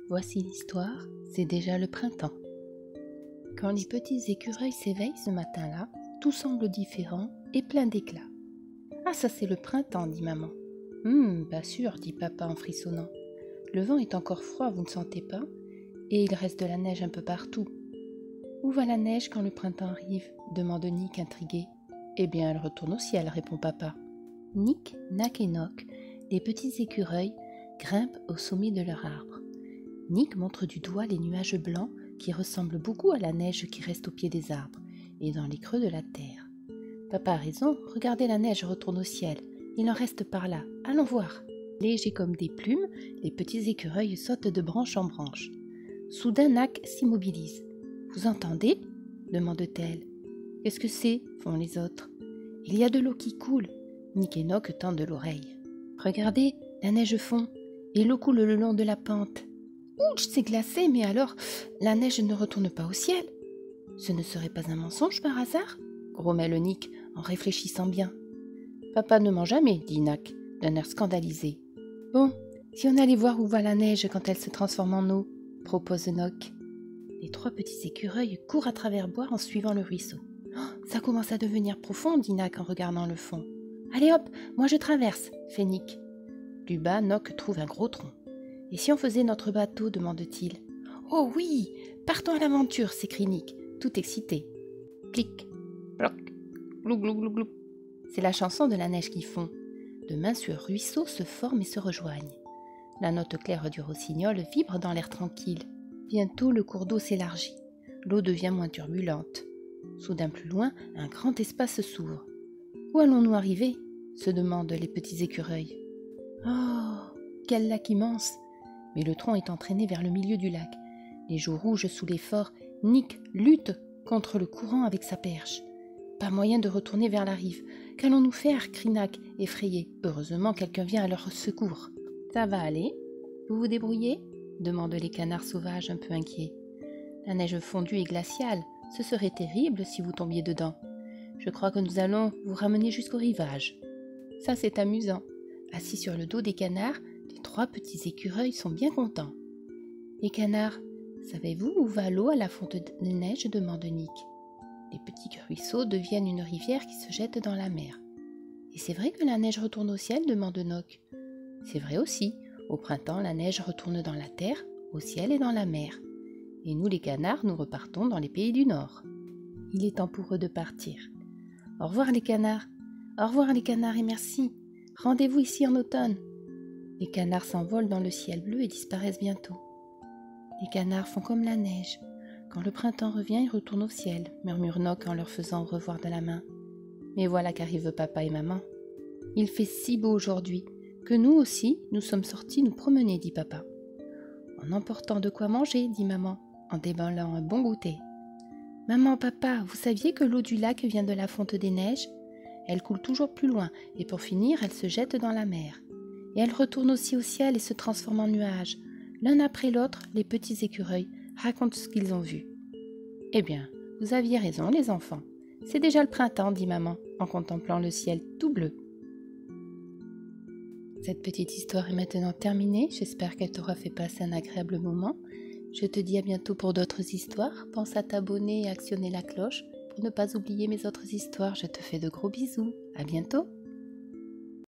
Voici l'histoire, c'est déjà le printemps. Quand les petits écureuils s'éveillent ce matin-là, tout semble différent et plein d'éclat. « Ah, ça c'est le printemps, dit maman. « Pas sûr, dit papa en frissonnant. Le vent est encore froid, vous ne sentez pas? Et il reste de la neige un peu partout. »« Où va la neige quand le printemps arrive ?» demande Nick intrigué. « Eh bien, elle retourne au ciel, répond papa. » Nick, Nack et Nock, les petits écureuils, grimpent au sommet de leur arbre. Nick montre du doigt les nuages blancs qui ressemblent beaucoup à la neige qui reste au pied des arbres et dans les creux de la terre. Papa a raison, regardez, la neige retourne au ciel. Il en reste par là, allons voir. Légers comme des plumes, les petits écureuils sautent de branche en branche. Soudain, Nack s'immobilise. « Vous entendez ?» demande-t-elle. « Qu'est-ce que c'est ?» font les autres. « Il y a de l'eau qui coule. » Nick et Nock tendent l'oreille. « Regardez, la neige fond et l'eau coule le long de la pente. »« Ouch, c'est glacé, mais alors, la neige ne retourne pas au ciel. Ce ne serait pas un mensonge par hasard ?» grommelle Nick en réfléchissant bien. « Papa ne ment jamais, dit Nack, d'un air scandalisé. « Bon, si on allait voir où va la neige quand elle se transforme en eau, propose Nock. Les trois petits écureuils courent à travers bois en suivant le ruisseau. « Oh, ça commence à devenir profond, dit Nack en regardant le fond. « Allez hop, moi je traverse, fait Nick. » Plus bas, Nock trouve un gros tronc. « Et si on faisait notre bateau ?» demande-t-il. « Oh oui, partons à l'aventure !» s'écrie Nick, tout excité. Clic, ploc, glou glou glou glou. C'est la chanson de la neige qui fond. De minces ruisseaux se forment et se rejoignent. La note claire du rossignol vibre dans l'air tranquille. Bientôt, le cours d'eau s'élargit. L'eau devient moins turbulente. Soudain, plus loin, un grand espace s'ouvre. « Où allons-nous arriver ?» se demandent les petits écureuils. « Oh, quel lac immense !» Mais le tronc est entraîné vers le milieu du lac. Les joues rouges sous l'effort, Nick lutte contre le courant avec sa perche. Pas moyen de retourner vers la rive. Qu'allons-nous faire ? Crie Nack, effrayé. Heureusement, quelqu'un vient à leur secours. Ça va aller ? Vous vous débrouillez ? Demandent les canards sauvages un peu inquiets. La neige fondue est glaciale. Ce serait terrible si vous tombiez dedans. Je crois que nous allons vous ramener jusqu'au rivage. Ça, c'est amusant. Assis sur le dos des canards, les trois petits écureuils sont bien contents. Les canards, savez-vous où va l'eau à la fonte de neige ? Demande Nick. Les petits ruisseaux deviennent une rivière qui se jette dans la mer. Et c'est vrai que la neige retourne au ciel ? Demande Nock. C'est vrai aussi. Au printemps, la neige retourne dans la terre, au ciel et dans la mer. Et nous, les canards, nous repartons dans les pays du Nord. Il est temps pour eux de partir. Au revoir les canards. Au revoir les canards et merci. Rendez-vous ici en automne. Les canards s'envolent dans le ciel bleu et disparaissent bientôt. Les canards font comme la neige. Quand le printemps revient, ils retournent au ciel, murmure Nock en leur faisant au revoir de la main. Mais voilà qu'arrivent papa et maman. Il fait si beau aujourd'hui que nous aussi, nous sommes sortis nous promener, dit papa. En emportant de quoi manger, dit maman, en déballant un bon goûter. Maman, papa, vous saviez que l'eau du lac vient de la fonte des neiges ? Elle coule toujours plus loin et pour finir, elle se jette dans la mer. Et elle retourne aussi au ciel et se transforme en nuages. L'un après l'autre, les petits écureuils racontent ce qu'ils ont vu. Eh bien, vous aviez raison, les enfants. C'est déjà le printemps, dit maman, en contemplant le ciel tout bleu. Cette petite histoire est maintenant terminée. J'espère qu'elle t'aura fait passer un agréable moment. Je te dis à bientôt pour d'autres histoires. Pense à t'abonner et actionner la cloche pour ne pas oublier mes autres histoires. Je te fais de gros bisous. À bientôt.